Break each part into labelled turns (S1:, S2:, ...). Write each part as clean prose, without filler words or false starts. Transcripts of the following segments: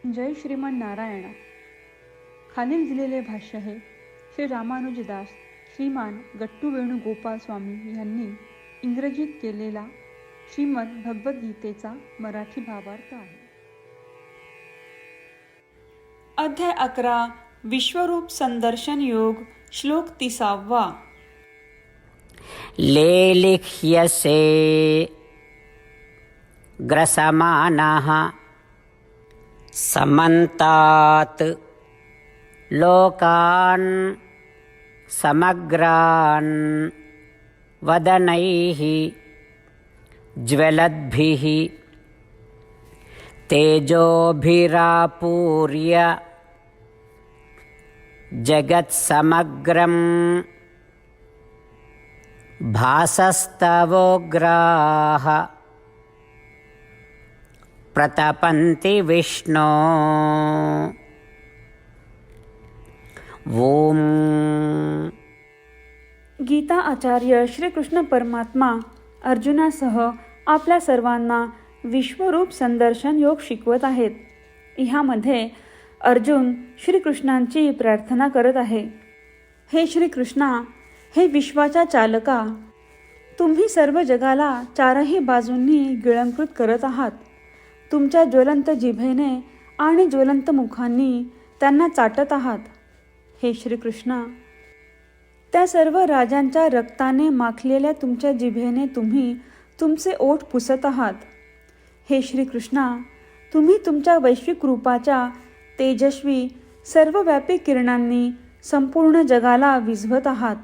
S1: जय श्रीमन नारायण. खालील दिलेले भाष्य हे श्री रामानुजदास श्रीमान गट्टू वेणुगोपाल स्वामी यांनी इंग्रजीत केलेला श्रीमद भगवद्गीतेचा मराठी भावार्थ आहे. अध्याय 11 विश्वरूप संदर्शन योग. श्लोक 30.
S2: लेलिह्यसे ग्रसमानः समन्तात् लोकान् समग्रान् वदनैः ज्वलद्भिः तेजोभिरापूर्य जगत्समग्रं भासस्तवोग्राः प्रतपन्ति विष्णो. ओम.
S1: गीता आचार्य श्रीकृष्ण परमात्मा अर्जुनासह आपल्या सर्वांना विश्वरूप संदर्शन योग शिकवत आहेत. ह्यामध्ये अर्जुन श्रीकृष्णांची प्रार्थना करत आहे. हे श्रीकृष्णा, हे विश्वाच्या चालका, तुम्ही सर्व जगाला चारही बाजूंनी गिळंकृत करत आहात. तुमच्या ज्वलंत जिभेने आणि ज्वलंत मुखांनी त्यांना चाटत आहात. हे श्रीकृष्णा, त्या सर्व राजांच्या रक्ताने माखलेल्या तुमच्या जिभेने तुम्ही तुमचे ओठ पुसत आहात. हे श्रीकृष्णा, तुम्ही तुमच्या वैश्विक रूपाच्या तेजस्वी सर्वव्यापी किरणांनी संपूर्ण जगाला विझवत आहात.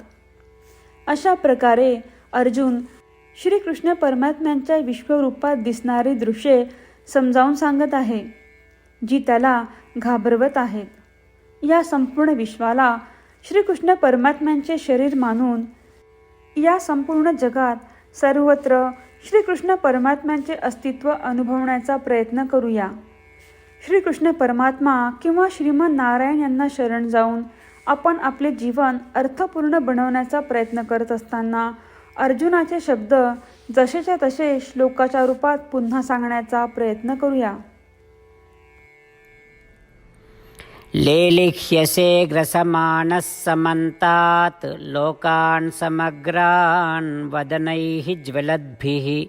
S1: अशा प्रकारे अर्जुन श्रीकृष्ण परमात्म्यांच्या विश्वरूपात दिसणारी दृश्ये समजावून सांगत आहे, जी त्याला घाबरवत आहेत. या संपूर्ण विश्वाला श्रीकृष्ण परमात्म्यांचे शरीर मानून या संपूर्ण जगात सर्वत्र श्रीकृष्ण परमात्म्यांचे अस्तित्व अनुभवण्याचा प्रयत्न करूया. श्रीकृष्ण परमात्मा किंवा श्रीमन नारायण यांना शरण जाऊन आपण आपले जीवन अर्थपूर्ण बनवण्याचा प्रयत्न करत असताना अर्जुनाचे शब्द जसेच्या तसे श्लोकाच्या रूपात पुन्हा सांगण्याचा प्रयत्न करूया.
S2: लेलिह्यसे ग्रसमानः समन्तात् लोकान् समग्रान् वदनैः ज्वलद्भिः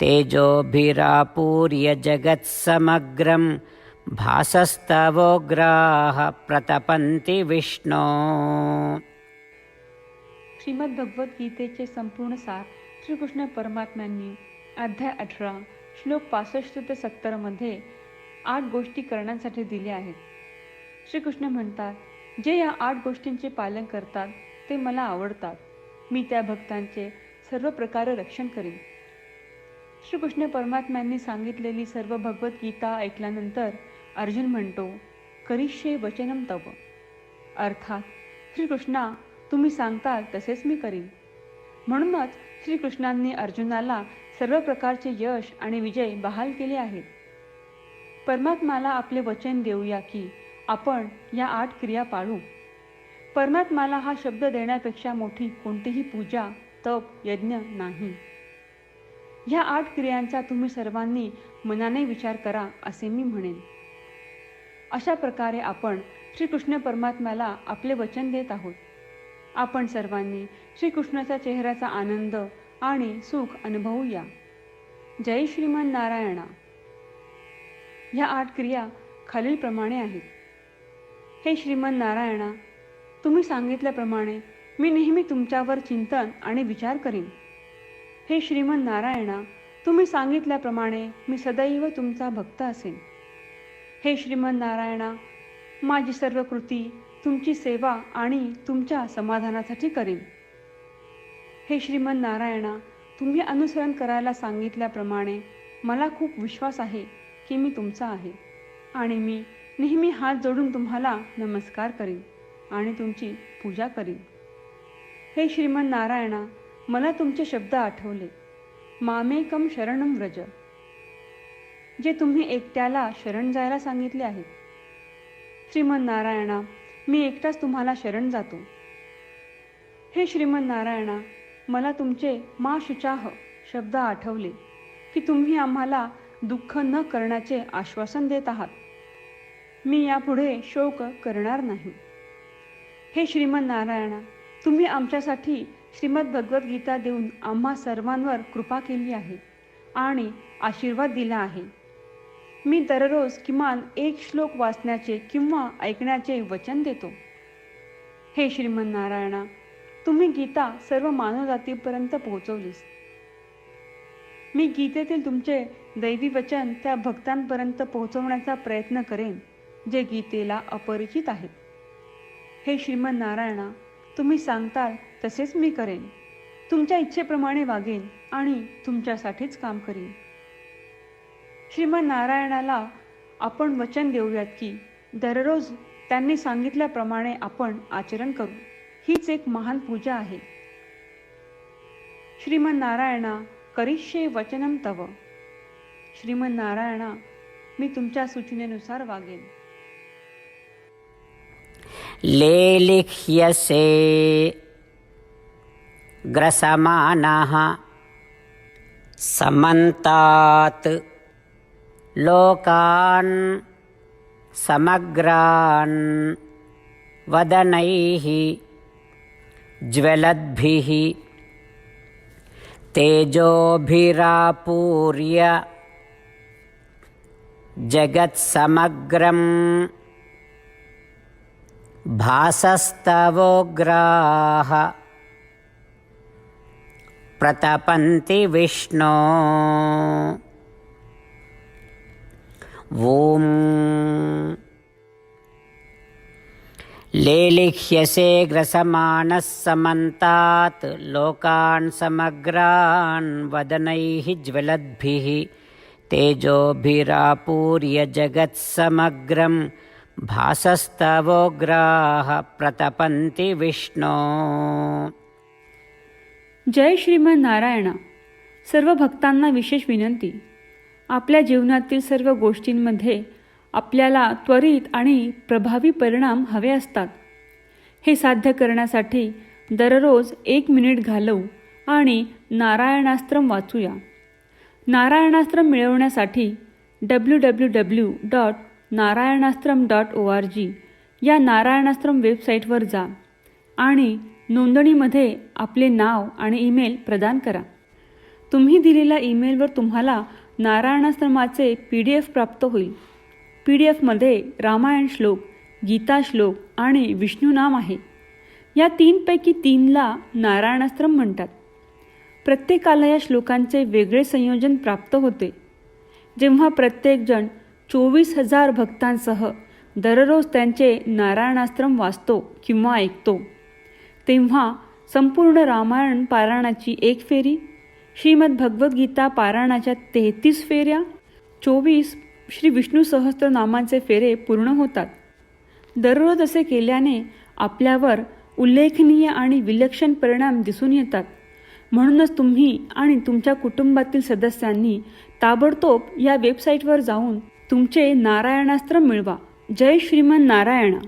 S2: तेजोभिरापूर्य जगत्समग्रं भासस्तवोग्राः प्रतपन्ति विष्णो.
S1: श्रीमद भगवद्गीतेचे संपूर्ण सार श्रीकृष्ण परमात्म्यांनी अध्याय 18 श्लोक 65 ते 70 मध्ये 8 गोष्टी करण्यासाठी दिल्या आहेत. श्रीकृष्ण म्हणतात, जे या 8 गोष्टींचे पालन करतात ते मला आवडतात. मी त्या भक्तांचे सर्व प्रकारे रक्षण करीन. श्रीकृष्ण परमात्म्यांनी सांगितलेली सर्व भगवद्गीता ऐकल्यानंतर अर्जुन म्हणतो, करिष्ये वचनम तव. अर्थात श्रीकृष्णा, तुम्ही सांगताल तसेच मी करीन. म्हणूनच श्रीकृष्णांनी अर्जुनाला सर्व प्रकारचे यश आणि विजय बहाल केले आहेत. परमात्म्याला आपले वचन देऊया की आपण या 8 क्रिया पाळू. परमात्म्याला हा शब्द देण्यापेक्षा मोठी कोणतीही पूजा, तप, यज्ञ नाही. ह्या 8 क्रियांचा तुम्ही सर्वांनी मनाने विचार करा असे मी म्हणेन. अशा प्रकारे आपण श्रीकृष्ण परमात्म्याला आपले वचन देत आहोत. आपण सर्वांनी श्रीकृष्णाच्या चेहऱ्याचा आनंद आणि सुख अनुभवूया. जय श्रीमन नारायणा. ह्या 8 क्रिया खालीलप्रमाणे आहेत. हे श्रीमन नारायणा, तुम्ही सांगितल्याप्रमाणे मी नेहमी तुमच्यावर चिंतन आणि विचार करीन. हे श्रीमन नारायणा, तुम्ही सांगितल्याप्रमाणे मी सदैव तुमचा भक्त असेन. हे श्रीमन नारायणा, माझी सर्व कृती तुमची सेवा आणि तुमच्या समाधानासाठी करीन. हे श्रीमन नारायणा, तुम्ही अनुसरण करायला सांगितल्याप्रमाणे मला खूप विश्वास आहे की मी तुमचा आहे आणि मी नेहमी हात जोडून तुम्हाला नमस्कार करीन आणि तुमची पूजा करीन. हे श्रीमन नारायणा, मला तुमचे शब्द आठवले. मामेकम शरणम व्रज, जे तुम्ही एकट्याला शरण जायला सांगितले आहे. श्रीमन नारायणा, मी एकटाच तुम्हाला शरण जातो. हे श्रीमन नारायणा, मला तुमचे मा शुचाह शब्द आठवले की तुम्ही आम्हाला दुःख न करण्याचे आश्वासन देत आहात. मी यापुढे शोक करणार नाही. हे श्रीमन नारायणा, तुम्ही आमच्यासाठी श्रीमद भगवद्गीता देऊन आम्हा सर्वांवर कृपा केली आहे आणि आशीर्वाद दिला आहे. मी दररोज किमान एक श्लोक वाचण्याचे किंवा ऐकण्याचे वचन देतो. हे श्रीमन नारायणा, तुम्ही गीता सर्व मानवजातीपर्यंत पोहोचवलीस. मी गीतेतील तुमचे दैवी वचन त्या भक्तांपर्यंत पोहोचवण्याचा प्रयत्न करेन जे गीतेला अपरिचित आहेत. हे श्रीमन नारायणा, तुम्ही सांगताल तसेच मी करेन. तुमच्या इच्छेप्रमाणे वागेन आणि तुमच्यासाठीच काम करीन. श्रीमन नारायणाला आपण वचन देऊयात की दररोज त्यांनी सांगितल्याप्रमाणे आपण आचरण करू. हीच एक महान पूजा आहे. श्रीमन नारायणा, करिष्ये वचनम तव. श्रीमन नारायणा, मी तुमच्या सूचनेनुसार वागेन.
S2: लेलिह्यसे ग्रसमानः समन्तात् लोकान् समग्रान् वदनैः ज्वलद्भिः तेजोभिरापूर्य जगत्समग्रं भासस्तवोग्राः प्रतपन्ति विष्णो. ॐ लेलिह्यसे ग्रसमानः समन्तात् लोकान् समग्रान् वदनैः ज्वलद्भिः तेजोभिरापूर्य जगत्समग्रं भासस्तवोग्राः प्रतपन्ति विष्णो.
S1: जय श्रीमन नारायणा. सर्व भक्तांना विशेष विनंती. आपल्या जीवनातील सर्व गोष्टींमध्ये आपल्याला त्वरित आणि प्रभावी परिणाम हवे असतात. हे साध्य करण्यासाठी दररोज 1 मिनिट घालवू आणि नारायणास्त्रम वाचूया. नारायणास्त्रम मिळवण्यासाठी www.narayanaastram.org या नारायणास्त्रम वेबसाईटवर जा आणि नोंदणीमध्ये आपले नाव आणि ईमेल प्रदान करा. तुम्ही दिलेल्या ईमेलवर तुम्हाला नारायणास्त्रमाचे PDF प्राप्त होईल. PDFमध्ये रामायण श्लोक, गीता श्लोक आणि विष्णू नाम आहे. या 3 पैकी 3ला नारायणास्त्रम म्हणतात. प्रत्येकाला या श्लोकांचे वेगळे संयोजन प्राप्त होते. जेव्हा प्रत्येकजण 24,000 भक्तांसह दररोज त्यांचे नारायणास्त्रम वाचतो किंवा ऐकतो, तेव्हा संपूर्ण रामायण पारायणाची 1 फेरी, श्रीमद भगवद्गीता पारायणाच्या 33 फेऱ्या, 24 श्री विष्णू सहस्त्रनामांचे फेरे पूर्ण होतात. दररोज असे केल्याने आपल्यावर उल्लेखनीय आणि विलक्षण परिणाम दिसून येतात. म्हणूनच तुम्ही आणि तुमच्या कुटुंबातील सदस्यांनी ताबडतोब या वेबसाईटवर जाऊन तुमचे नारायणास्त्र मिळवा. जय श्रीमन नारायणा.